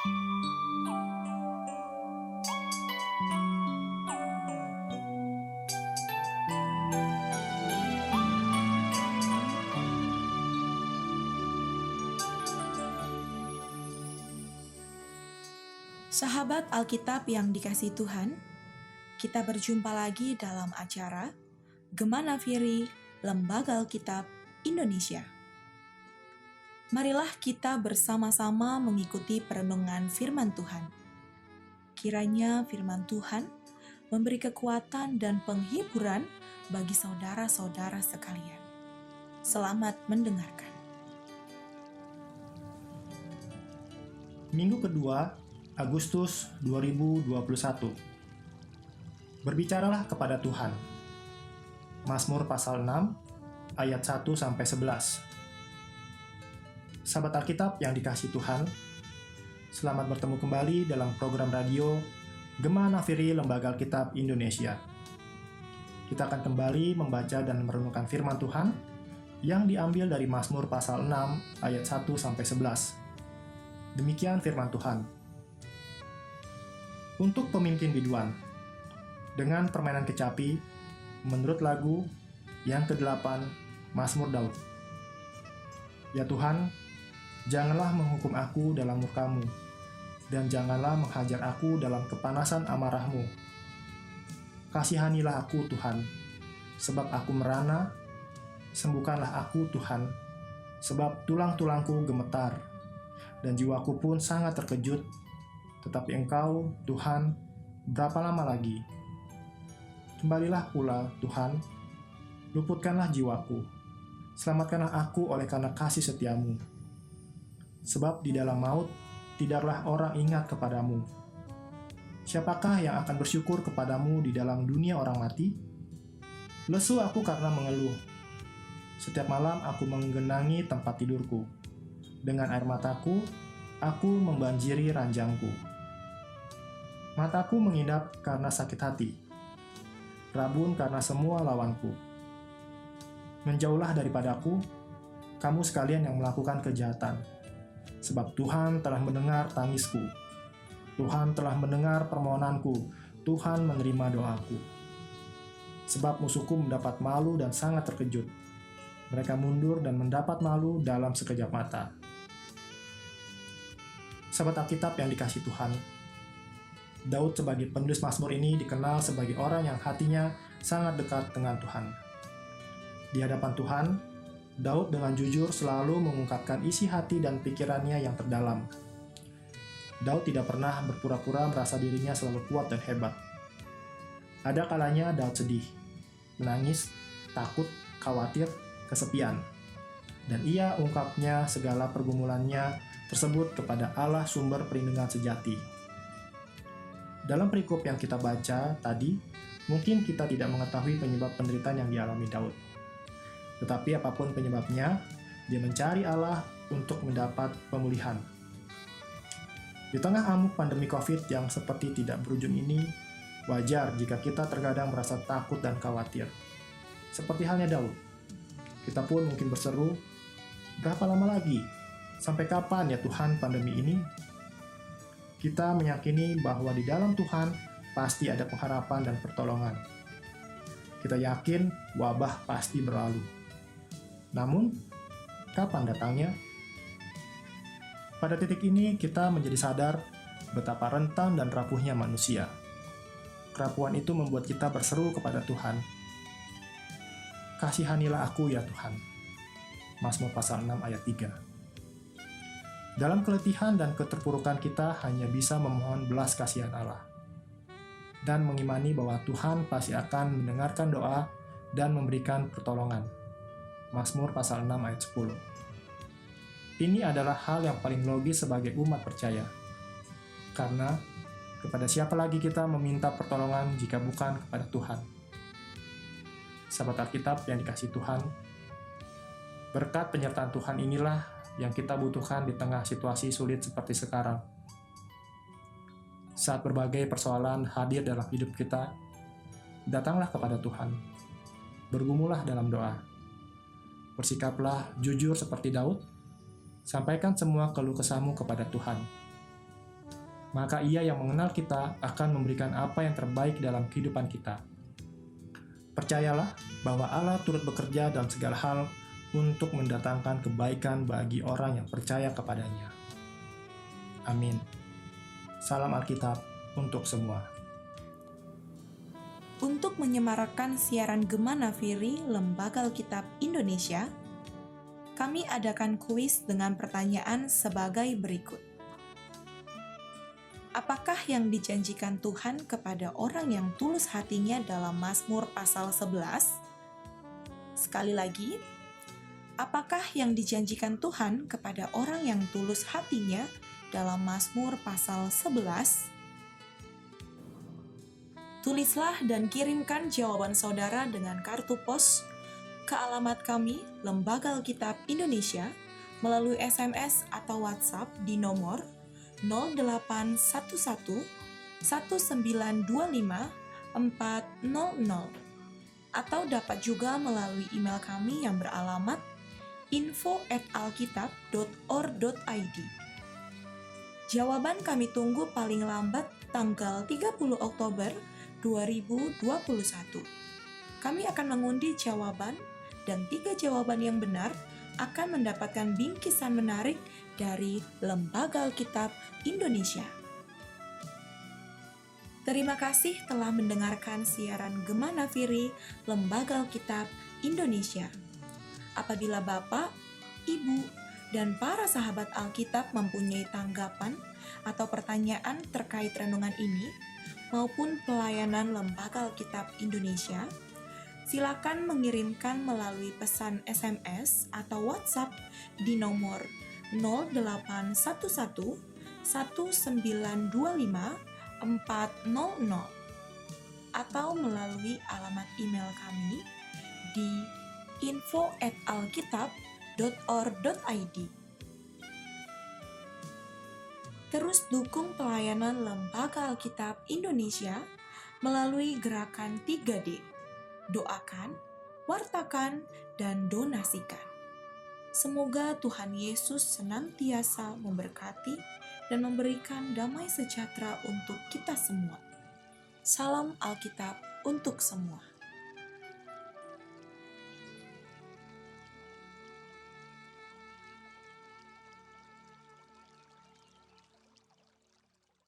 Sahabat Alkitab yang dikasihi Tuhan, kita berjumpa lagi dalam acara Gema Nafiri Lembaga Alkitab Indonesia. Marilah kita bersama-sama mengikuti perenungan firman Tuhan. Kiranya firman Tuhan memberi kekuatan dan penghiburan bagi saudara-saudara sekalian. Selamat mendengarkan. Minggu kedua, Agustus 2021. Berbicaralah kepada Tuhan. Mazmur pasal 6 ayat 1-11. Sahabat Alkitab yang dikasihi Tuhan, selamat bertemu kembali dalam program radio Gema Nafiri Lembaga Alkitab Indonesia. Kita akan kembali membaca dan merenungkan firman Tuhan yang diambil dari Mazmur pasal 6 ayat 1-11. Demikian firman Tuhan. Untuk pemimpin biduan, dengan permainan kecapi, menurut lagu yang ke-8 Mazmur Daud. Ya Tuhan, janganlah menghukum aku dalam murka-Mu, dan janganlah menghajar aku dalam kepanasan amarah-Mu. Kasihanilah aku Tuhan, sebab aku merana, sembuhkanlah aku Tuhan, sebab tulang-tulangku gemetar, dan jiwaku pun sangat terkejut. Tetapi Engkau, Tuhan, berapa lama lagi? Kembalilah pula, Tuhan, luputkanlah jiwaku, selamatkanlah aku oleh karena kasih setiamu. Sebab di dalam maut, tidaklah orang ingat kepadamu. Siapakah yang akan bersyukur kepadamu di dalam dunia orang mati? Lesu aku karena mengeluh. Setiap malam aku menggenangi tempat tidurku. Dengan air mataku, aku membanjiri ranjangku. Mataku mengidap karena sakit hati, rabun karena semua lawanku. Menjauhlah daripadaku, kamu sekalian yang melakukan kejahatan, sebab Tuhan telah mendengar tangisku. Tuhan telah mendengar permohonanku, Tuhan menerima doaku. Sebab musuhku mendapat malu dan sangat terkejut. Mereka mundur dan mendapat malu dalam sekejap mata. Sahabat Alkitab yang dikasihi Tuhan, Daud sebagai penulis Mazmur ini dikenal sebagai orang yang hatinya sangat dekat dengan Tuhan. Di hadapan Tuhan, Daud dengan jujur selalu mengungkapkan isi hati dan pikirannya yang terdalam. Daud tidak pernah berpura-pura merasa dirinya selalu kuat dan hebat. Ada kalanya Daud sedih, menangis, takut, khawatir, kesepian. Dan ia ungkapnya segala pergumulannya tersebut kepada Allah sumber perlindungan sejati. Dalam perikop yang kita baca tadi, mungkin kita tidak mengetahui penyebab penderitaan yang dialami Daud. Tetapi apapun penyebabnya, dia mencari Allah untuk mendapat pemulihan. Di tengah amuk pandemi COVID yang seperti tidak berujung ini, wajar jika kita terkadang merasa takut dan khawatir. Seperti halnya Daud, kita pun mungkin berseru, berapa lama lagi? Sampai kapan ya Tuhan pandemi ini? Kita meyakini bahwa di dalam Tuhan pasti ada pengharapan dan pertolongan. Kita yakin wabah pasti berlalu. Namun, kapan datangnya? Pada titik ini kita menjadi sadar betapa rentan dan rapuhnya manusia. Kerapuhan itu membuat kita berseru kepada Tuhan. Kasihanilah aku ya Tuhan. Mazmur pasal 6 ayat 3. Dalam keletihan dan keterpurukan kita hanya bisa memohon belas kasihan Allah dan mengimani bahwa Tuhan pasti akan mendengarkan doa dan memberikan pertolongan. Mazmur pasal 6 ayat 10. Ini adalah hal yang paling logis sebagai umat percaya. Karena kepada siapa lagi kita meminta pertolongan jika bukan kepada Tuhan? Sahabat Alkitab yang dikasihi Tuhan, berkat penyertaan Tuhan inilah yang kita butuhkan di tengah situasi sulit seperti sekarang. Saat berbagai persoalan hadir dalam hidup kita, datanglah kepada Tuhan. Bergumulah dalam doa. Bersikaplah jujur seperti Daud. Sampaikan semua keluh kesahmu kepada Tuhan. maka Ia yang mengenal kita akan memberikan apa yang terbaik dalam kehidupan kita. Percayalah bahwa Allah turut bekerja dalam segala hal untuk mendatangkan kebaikan bagi orang yang percaya kepadanya. Amin. Salam Alkitab untuk semua. Untuk menyemarakkan siaran Gema Nafiri Lembaga Alkitab Indonesia, kami adakan kuis dengan pertanyaan sebagai berikut. Apakah yang dijanjikan Tuhan kepada orang yang tulus hatinya dalam Mazmur pasal 11? Sekali lagi, apakah yang dijanjikan Tuhan kepada orang yang tulus hatinya dalam Mazmur pasal 11? Tulislah dan kirimkan jawaban saudara dengan kartu pos ke alamat kami, Lembaga Alkitab Indonesia, melalui SMS atau WhatsApp di nomor 0811 1925 400, atau dapat juga melalui email kami yang beralamat info@alkitab.or.id. Jawaban kami tunggu paling lambat tanggal 30 Oktober 2021. Kami akan mengundi jawaban, dan 3 jawaban yang benar akan mendapatkan bingkisan menarik dari Lembaga Alkitab Indonesia. Terima kasih telah mendengarkan siaran Gema Nafiri Lembaga Alkitab Indonesia. Apabila Bapak, Ibu, dan para sahabat Alkitab mempunyai tanggapan atau pertanyaan terkait renungan ini, maupun pelayanan Lembaga Alkitab Indonesia, silakan mengirimkan melalui pesan SMS atau WhatsApp di nomor 0811 1925 400, atau melalui alamat email kami di info@alkitab.or.id. Terus dukung pelayanan Lembaga Alkitab Indonesia melalui gerakan 3D. Doakan, wartakan, dan donasikan. Semoga Tuhan Yesus senantiasa memberkati dan memberikan damai sejahtera untuk kita semua. Salam Alkitab untuk semua.